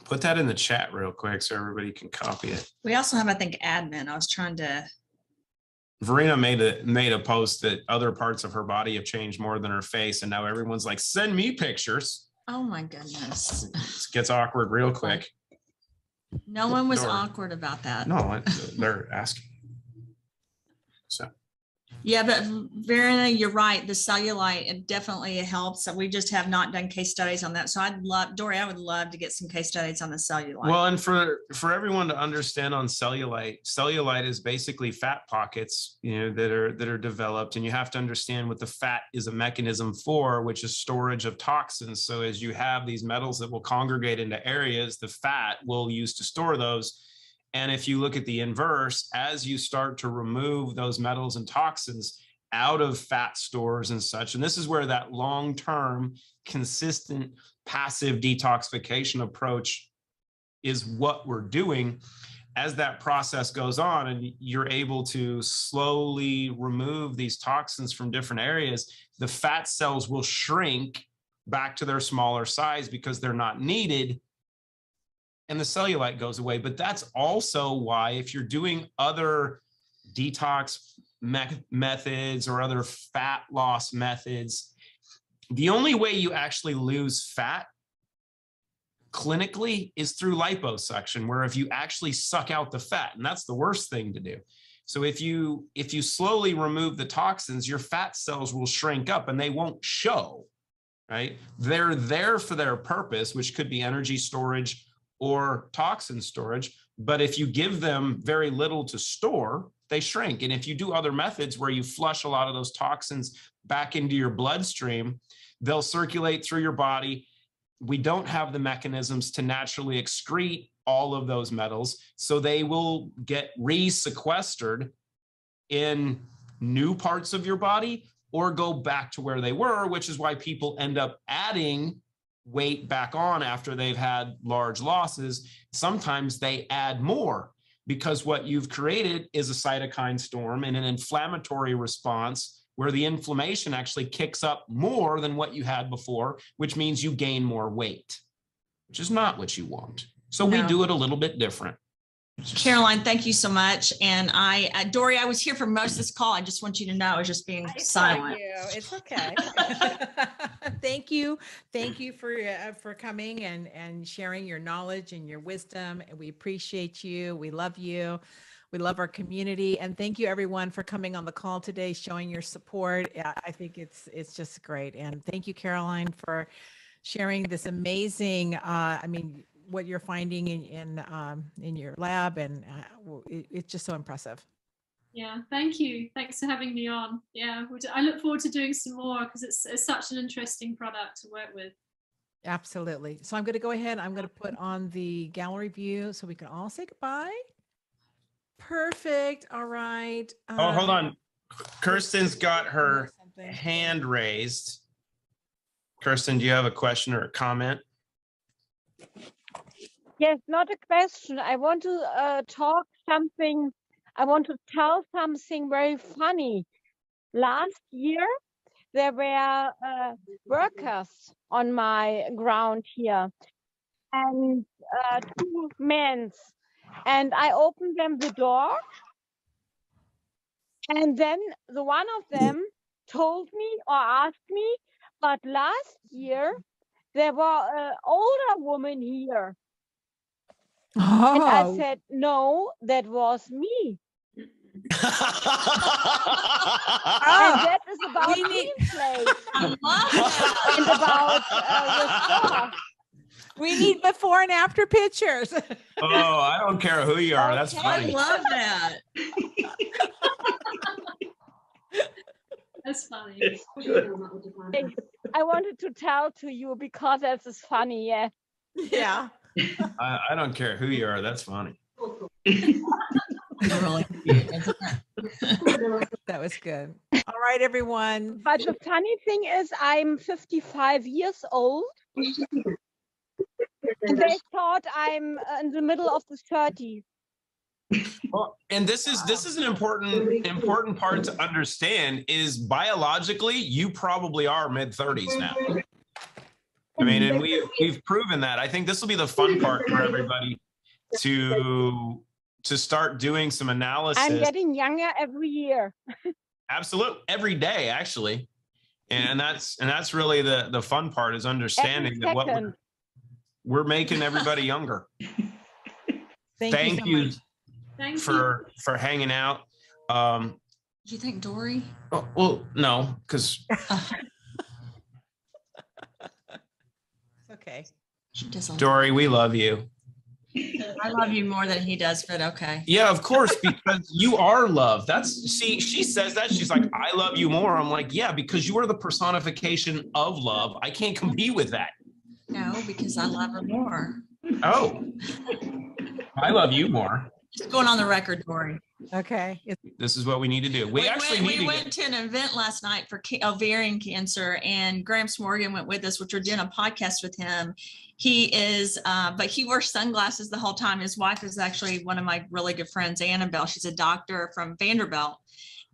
Put that in the chat real quick so everybody can copy it. We also have, I think, admin. I was trying to. Verena made a post that other parts of her body have changed more than her face, and now everyone's like, send me pictures. Oh my goodness. It gets awkward real quick. No one was awkward about that. No, they're asking. So. Yeah, but Verena, you're right. The cellulite, it definitely helps. We just have not done case studies on that. So Dory, I would love to get some case studies on the cellulite. Well, and for everyone to understand on cellulite is basically fat pockets, that are developed, and you have to understand what the fat is a mechanism for, which is storage of toxins. So as you have these metals that will congregate into areas, the fat will use to store those. And if you look at the inverse, as you start to remove those metals and toxins out of fat stores and such, and this is where that long-term, consistent, passive detoxification approach is what we're doing. As that process goes on and you're able to slowly remove these toxins from different areas, the fat cells will shrink back to their smaller size because they're not needed, and the cellulite goes away. But that's also why, if you're doing other detox methods or other fat loss methods, the only way you actually lose fat clinically is through liposuction, where if you actually suck out the fat, and that's the worst thing to do. So if you slowly remove the toxins, your fat cells will shrink up and they won't show, right? They're there for their purpose, which could be energy storage or toxin storage. But if you give them very little to store, they shrink. And if you do other methods where you flush a lot of those toxins back into your bloodstream, they'll circulate through your body. We don't have the mechanisms to naturally excrete all of those metals, so they will get re-sequestered in new parts of your body or go back to where they were, which is why people end up adding weight back on after they've had large losses. Sometimes they add more because what you've created is a cytokine storm and an inflammatory response where the inflammation actually kicks up more than what you had before, which means you gain more weight, which is not what you want. So we do it a little bit different. Caroline, thank you so much. And Dory, I was here for most of this call. I just want you to know I was just being silent. It's okay. Thank you. Thank you for coming and sharing your knowledge and your wisdom. We appreciate you. We love you. We love our community. And thank you everyone for coming on the call today, showing your support. I think it's just great. And thank you, Caroline, for sharing this amazing, what you're finding in your lab, and it's just so impressive. Yeah, thank you. Thanks for having me on. Yeah, I look forward to doing some more because it's such an interesting product to work with. Absolutely. So I'm going to go ahead. I'm going to put on the gallery view so we can all say goodbye. Perfect. All right. Oh, hold on. Kirsten's got her hand raised. Kirsten, do you have a question or a comment? Yes, not a question. I want to tell something very funny. Last year, there were workers on my ground here, and two men. And I opened them the door, and then the one of them told me or asked me, but last year there were an older woman here. Oh. And I said, no, that was me. And that is about Clean Slate and about the We need before and after pictures. Oh, I don't care who you are. That's I funny. love that. That's funny. I wanted to tell to you because that is funny, yeah. Yeah. I don't care who you are. That's funny. That was good. All right, everyone. But the funny thing is I'm 55 years old. And they thought I'm in the middle of the 30s. Well, and this is an important part to understand is biologically, you probably are mid-30s now. I mean, and we've proven that. I think this will be the fun part for everybody to start doing some analysis. I'm getting younger every year. Absolutely, every day, actually. And that's really the fun part is understanding that what we're making everybody younger. Thank you for hanging out. You think Dory? Oh, well, no, because Okay. She does. Dory, we love you. I love you more than he does, but okay. Yeah, of course, because you are love. She says that. She's like, I love you more. I'm like, yeah, because you are the personification of love. I can't compete with that. No, because I love her more. Oh, I love you more. It's going on the record, Dory. Okay. This is what we need to do. We went to an event last night for ovarian cancer, and Graham Morgan went with us, which we're doing a podcast with him. He is, but he wears sunglasses the whole time. His wife is actually one of my really good friends, Annabelle. She's a doctor from Vanderbilt.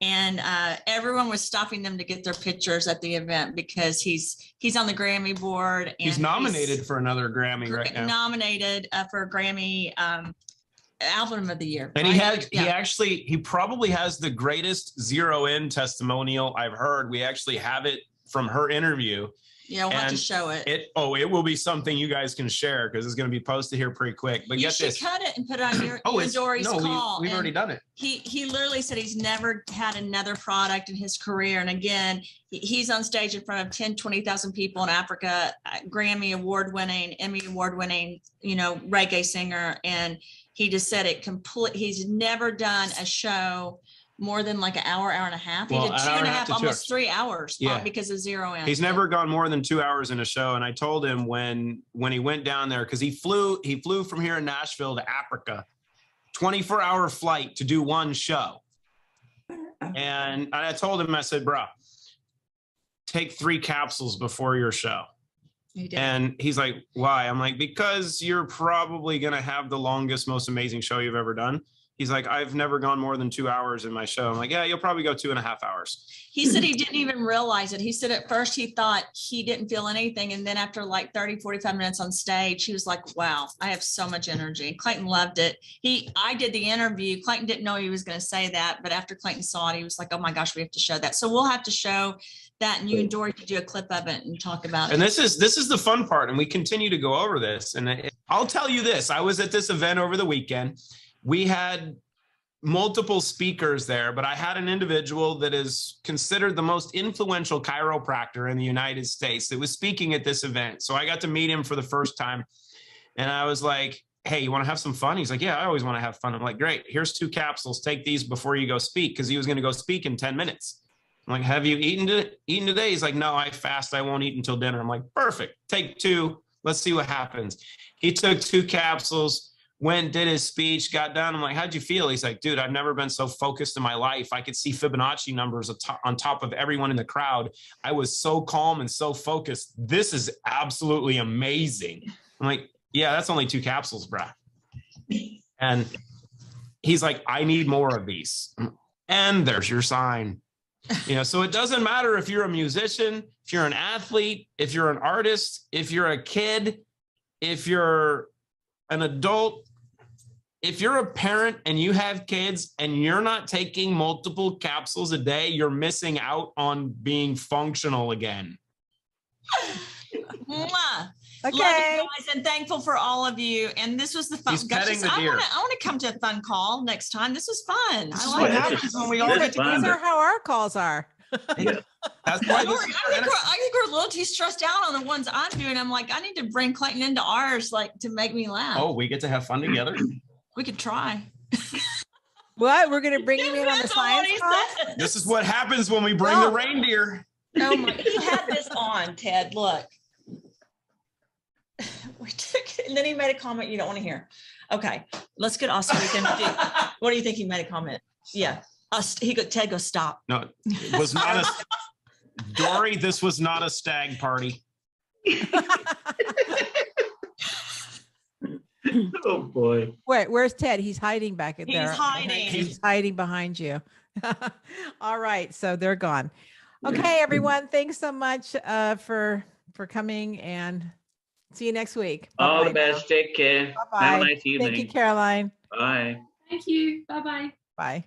And everyone was stopping them to get their pictures at the event because he's on the Grammy board. And he's nominated for another Grammy right now. Nominated for a Grammy album of the year. And right? he probably has the greatest zero-in testimonial I've heard. We actually have it from her interview. Yeah, we'll have to show it. It will be something you guys can share because it's going to be posted here pretty quick. But you should cut it and put it on your Dory's call. We've already done it. He literally said he's never had another product in his career. And again, he's on stage in front of 10, 20,000 people in Africa, Grammy award-winning, Emmy award-winning, reggae singer. And he just said he's never done a show more than like an hour and a half. He did 2.5, almost 3 hours because of zero in. He's never gone more than 2 hours in a show. And I told him when he went down there, because he flew from here in Nashville to Africa, 24-hour flight to do one show. And I told him, I said, bro, take 3 capsules before your show. And he's like, why? I'm like, because you're probably going to have the longest, most amazing show you've ever done. He's like, I've never gone more than 2 hours in my show. I'm like, yeah, you'll probably go 2.5 hours. He said he didn't even realize it. He said at first he thought he didn't feel anything. And then after like 30, 45 minutes on stage, he was like, wow, I have so much energy. Clayton loved it. I did the interview. Clayton didn't know he was going to say that. But after Clayton saw it, he was like, oh my gosh, we have to show that. So we'll have to show that. And you and Dory could do a clip of it and talk about it. And this is the fun part. And we continue to go over this. And I'll tell you this. I was at this event over the weekend. We had multiple speakers there, but I had an individual that is considered the most influential chiropractor in the United States that was speaking at this event. So I got to meet him for the first time. And I was like, hey, you want to have some fun? He's like, yeah, I always want to have fun. I'm like, great, here's 2 capsules. Take these before you go speak. Because he was going to go speak in 10 minutes. I'm like, have you eaten today? He's like, no, I fast. I won't eat until dinner. I'm like, perfect. Take 2. Let's see what happens. He took 2 capsules. Went, did his speech, got done. I'm like, how'd you feel? He's like, dude, I've never been so focused in my life. I could see Fibonacci numbers on top of everyone in the crowd. I was so calm and so focused. This is absolutely amazing. I'm like, yeah, that's only 2 capsules, bruh. And he's like, I need more of these. And there's your sign. So it doesn't matter if you're a musician, if you're an athlete, if you're an artist, if you're a kid, if you're an adult, if you're a parent and you have kids and you're not taking multiple capsules a day, you're missing out on being functional again. Okay. Love you guys and thankful for all of you. And this was the fun. He's petting the deer. I want to come to a fun call next time. This was fun. This is what happens when we all get together. These are how our calls are. That's why I think we're a little too stressed out on the ones I'm doing. I'm like, I need to bring Clayton into ours, like to make me laugh. Oh, we get to have fun together. We could try. What? We're going to bring him in on the science call? This is what happens when we bring the reindeer. Oh my! He had this on, Ted. Look. We took it, and then he made a comment you don't want to hear. Okay, let's get Austin. What do you think he made a comment? Yeah. Ted goes, stop. No, it was not a Dory. This was not a stag party. Oh boy. Wait, where's Ted? He's hiding back in there. He's hiding. He's hiding behind you. All right, so they're gone. Okay, everyone. Thanks so much for coming, and see you next week. All the best. Take care. Bye-bye. Have a nice evening. Thank you, Caroline. Bye. Thank you. Bye-bye. Bye.